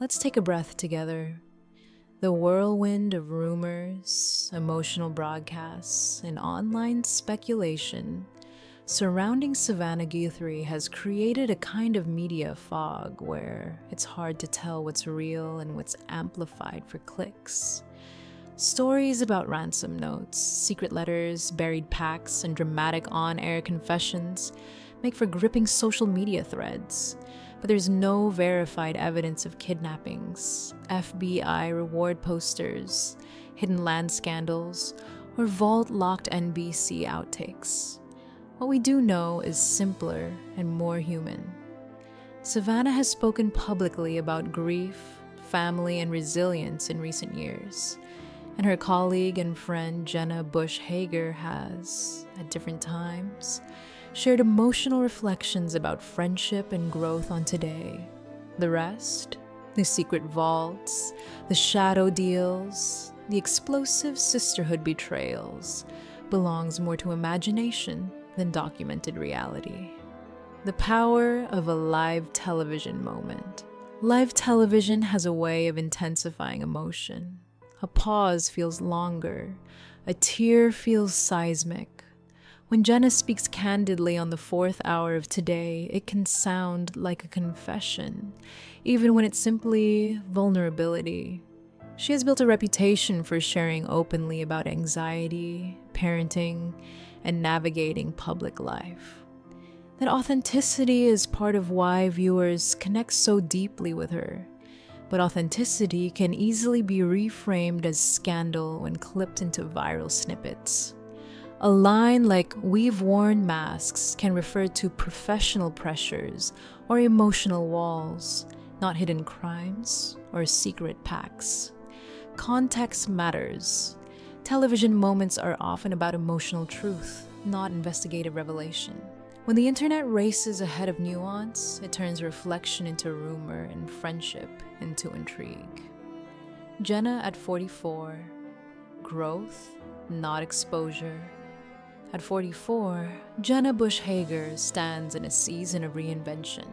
Let's take a breath together. The whirlwind of rumors, emotional broadcasts, and online speculation surrounding Savannah Guthrie has created a kind of media fog where it's hard to tell what's real and what's amplified for clicks. Stories about ransom notes, secret letters, buried pacts, and dramatic on-air confessions make for gripping social media threads, but there's no verified evidence of kidnappings, FBI reward posters, hidden land scandals, or vault-locked NBC outtakes. What we do know is simpler and more human. Savannah has spoken publicly about grief, family, and resilience in recent years, and her colleague and friend Jenna Hager has, at different times, shared emotional reflections about friendship and growth on today. The rest, the secret vaults, the shadow deals, the explosive sisterhood betrayals, belongs more to imagination than documented reality. The power of a live television moment. Live television has a way of intensifying emotion. A pause feels longer. A tear feels seismic. When Jenna speaks candidly on the 4th hour of Today, it can sound like a confession, even when it's simply vulnerability. She has built a reputation for sharing openly about anxiety, parenting, and navigating public life. That authenticity is part of why viewers connect so deeply with her. But authenticity can easily be reframed as scandal when clipped into viral snippets. A line like "we've worn masks" can refer to professional pressures or emotional walls, not hidden crimes or secret pacts. Context matters. Television moments are often about emotional truth, not investigative revelation. When the internet races ahead of nuance, it turns reflection into rumor and friendship into intrigue. Jenna at 44. Growth, not exposure. At 44, Jenna Hager stands in a season of reinvention.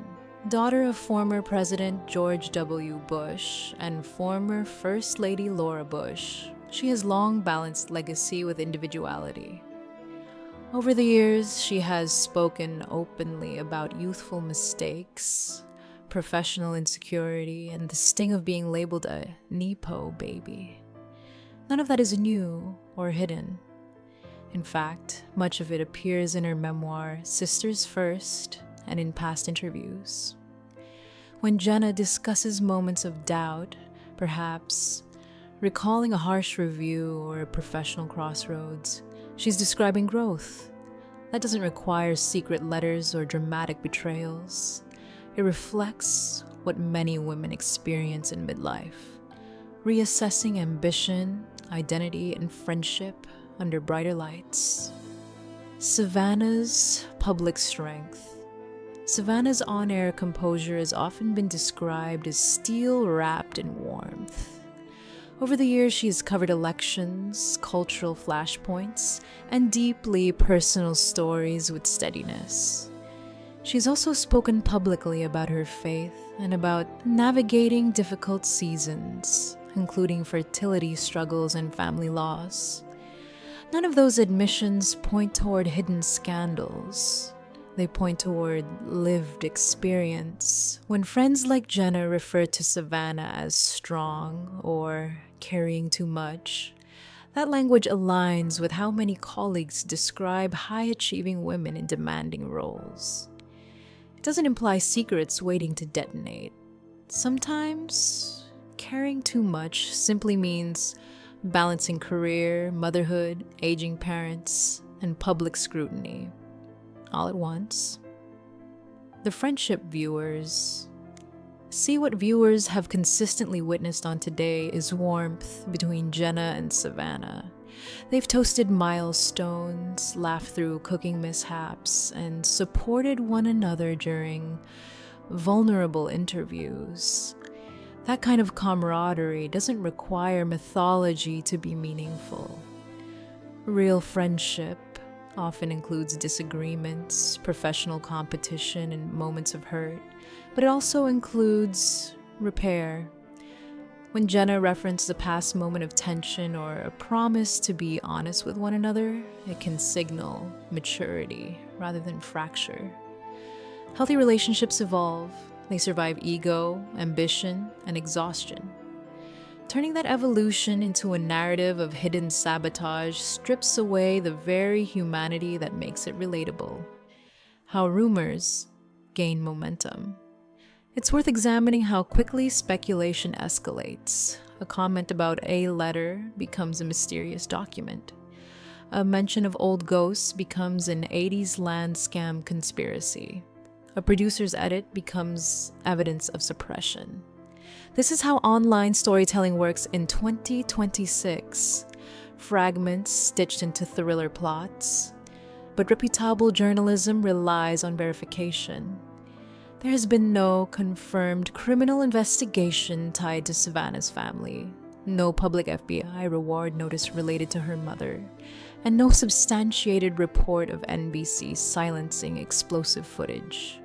Daughter of former President George W. Bush and former First Lady Laura Bush, she has long balanced legacy with individuality. Over the years, she has spoken openly about youthful mistakes, professional insecurity, and the sting of being labeled a Nepo baby. None of that is new or hidden. In fact, much of it appears in her memoir, Sisters First, and in past interviews. When Jenna discusses moments of doubt, perhaps recalling a harsh review or a professional crossroads, she's describing growth. That doesn't require secret letters or dramatic betrayals. It reflects what many women experience in midlife, reassessing ambition, identity, and friendship under brighter lights. Savannah's public strength. Savannah's on-air composure has often been described as steel wrapped in warmth. Over the years, she has covered elections, cultural flashpoints, and deeply personal stories with steadiness. She's also spoken publicly about her faith and about navigating difficult seasons, including fertility struggles and family loss. None of those admissions point toward hidden scandals. They point toward lived experience. When friends like Jenna refer to Savannah as strong or carrying too much, that language aligns with how many colleagues describe high-achieving women in demanding roles. It doesn't imply secrets waiting to detonate. Sometimes, carrying too much simply means balancing career, motherhood, aging parents, and public scrutiny, all at once. The friendship viewers. See, what viewers have consistently witnessed on Today is warmth between Jenna and Savannah. They've toasted milestones, laughed through cooking mishaps, and supported one another during vulnerable interviews. That kind of camaraderie doesn't require mythology to be meaningful. Real friendship often includes disagreements, professional competition, and moments of hurt, but it also includes repair, When Jenna referenced a past moment of tension or a promise to be honest with one another, it can signal maturity rather than fracture. Healthy relationships evolve. They survive ego, ambition, and exhaustion. Turning that evolution into a narrative of hidden sabotage strips away the very humanity that makes it relatable. How rumors gain momentum. It's worth examining how quickly speculation escalates. A comment about a letter becomes a mysterious document. A mention of old ghosts becomes an 80s land scam conspiracy. A producer's edit becomes evidence of suppression. This is how online storytelling works in 2026. Fragments stitched into thriller plots. But reputable journalism relies on verification. There has been no confirmed criminal investigation tied to Savannah's family, no public FBI reward notice related to her mother, and no substantiated report of NBC silencing explosive footage.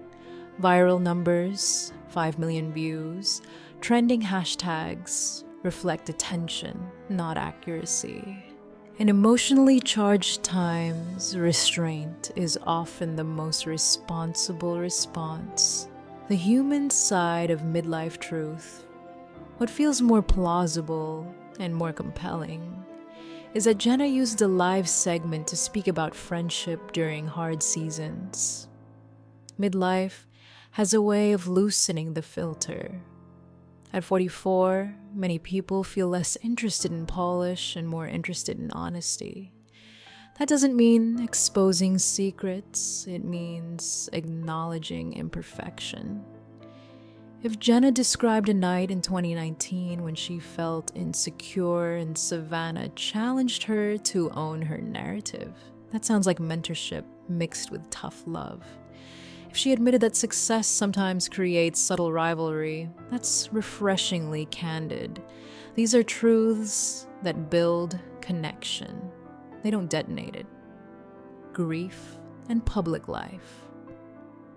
Viral numbers, 5 million views, trending hashtags reflect attention, not accuracy. In emotionally charged times, restraint is often the most responsible response. The human side of midlife truth, what feels more plausible and more compelling, is that Jenna used a live segment to speak about friendship during hard seasons. Midlife has a way of loosening the filter. At 44, many people feel less interested in polish and more interested in honesty. That doesn't mean exposing secrets, it means acknowledging imperfection. If Jenna described a night in 2019 when she felt insecure and Savannah challenged her to own her narrative, that sounds like mentorship mixed with tough love. If she admitted that success sometimes creates subtle rivalry, that's refreshingly candid. These are truths that build connection. They don't detonate it. Grief and public life.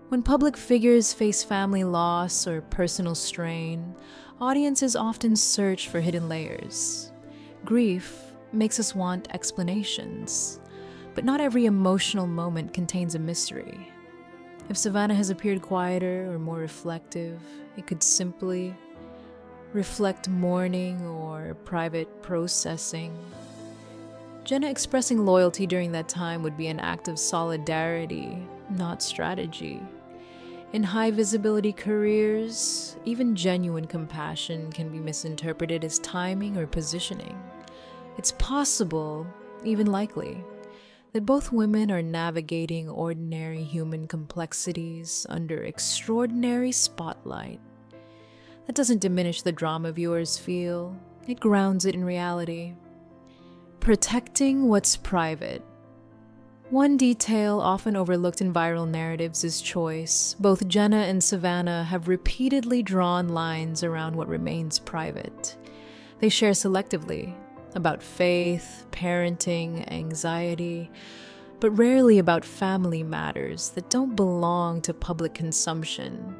When public figures face family loss or personal strain, audiences often search for hidden layers. Grief makes us want explanations, but not every emotional moment contains a mystery. If Savannah has appeared quieter or more reflective, it could simply reflect mourning or private processing. Jenna expressing loyalty during that time would be an act of solidarity, not strategy. In high-visibility careers, even genuine compassion can be misinterpreted as timing or positioning. It's possible, even likely, that both women are navigating ordinary human complexities under extraordinary spotlight. That doesn't diminish the drama viewers feel, it grounds it in reality. Protecting what's private. One detail often overlooked in viral narratives is choice. Both Jenna and Savannah have repeatedly drawn lines around what remains private. They share selectively about faith, parenting, anxiety, but rarely about family matters that don't belong to public consumption.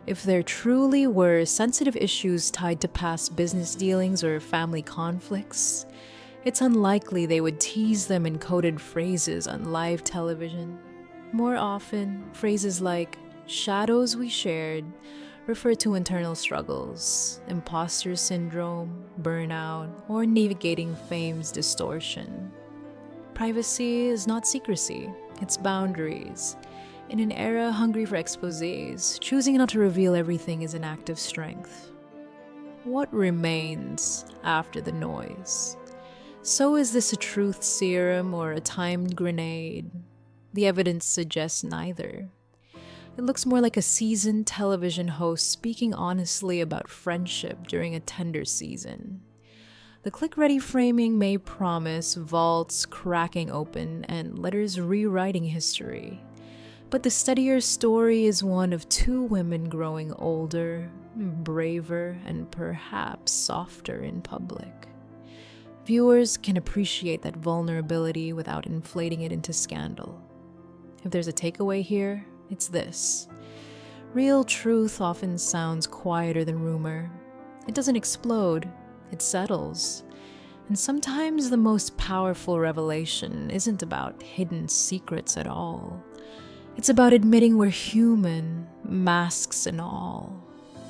If there truly were sensitive issues tied to past business dealings or family conflicts, it's unlikely they would tease them in coded phrases on live television. More often, phrases like shadows we shared refer to internal struggles, imposter syndrome, burnout, or navigating fame's distortion. Privacy is not secrecy, it's boundaries. In an era hungry for exposés, choosing not to reveal everything is an act of strength. What remains after the noise? So is this a truth serum or a timed grenade? The evidence suggests neither. It looks more like a seasoned television host speaking honestly about friendship during a tender season. The click-ready framing may promise vaults cracking open and letters rewriting history. But the steadier story is one of two women growing older, braver, and perhaps softer in public. Viewers can appreciate that vulnerability without inflating it into scandal. If there's a takeaway here, it's this. Real truth often sounds quieter than rumor. It doesn't explode, it settles. And sometimes the most powerful revelation isn't about hidden secrets at all. It's about admitting we're human, masks and all,